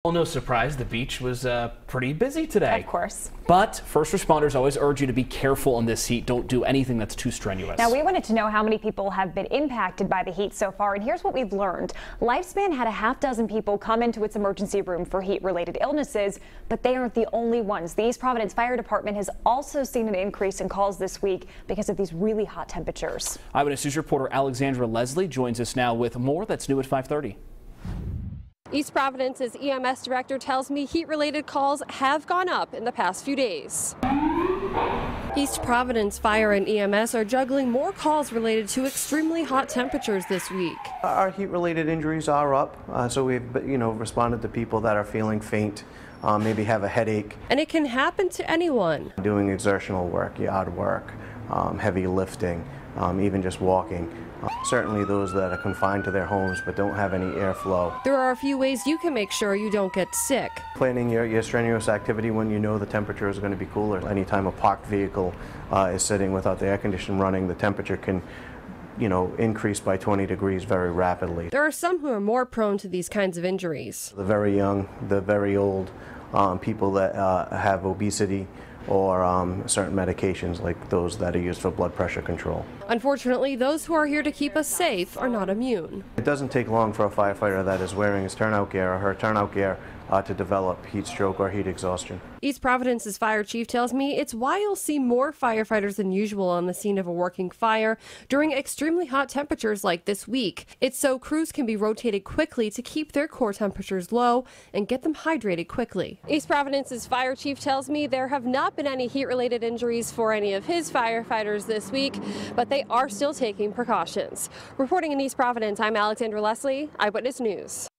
Well, no surprise, the beach was pretty busy today. Of course. But first responders always urge you to be careful in this heat. Don't do anything that's too strenuous. Now, we wanted to know how many people have been impacted by the heat so far, and here's what we've learned. Lifespan had a half dozen people come into its emergency room for heat-related illnesses, but they aren't the only ones. The East Providence Fire Department has also seen an increase in calls this week because of these really hot temperatures. Eyewitness News reporter Alexandra Leslie joins us now with more that's new at 5:30. East Providence's EMS director tells me heat-related calls have gone up in the past few days. East Providence Fire and EMS are juggling more calls related to extremely hot temperatures this week. Our heat-related injuries are up, so we've responded to people that are feeling faint, maybe have a headache. And it can happen to anyone. Doing exertional work, yard work, heavy lifting, even just walking. Certainly those that are confined to their homes but don't have any airflow. There are a few ways you can make sure you don't get sick. Planning your strenuous activity when you know the temperature is going to be cooler. Anytime a parked vehicle is sitting without the air conditioning running, the temperature can increase by 20 degrees very rapidly. There are some who are more prone to these kinds of injuries. The very young, the very old, people that have obesity, or certain medications like those that are used for blood pressure control. Unfortunately, those who are here to keep us safe are not immune. It doesn't take long for a firefighter that is wearing his turnout gear or her turnout gear to develop heat stroke or heat exhaustion. East Providence's fire chief tells me it's why you'll see more firefighters than usual on the scene of a working fire during extremely hot temperatures like this week. It's so crews can be rotated quickly to keep their core temperatures low and get them hydrated quickly. East Providence's fire chief tells me there have not been any heat-related injuries for any of his firefighters this week, but they are still taking precautions. Reporting in East Providence, I'm Alexandra Leslie, Eyewitness News.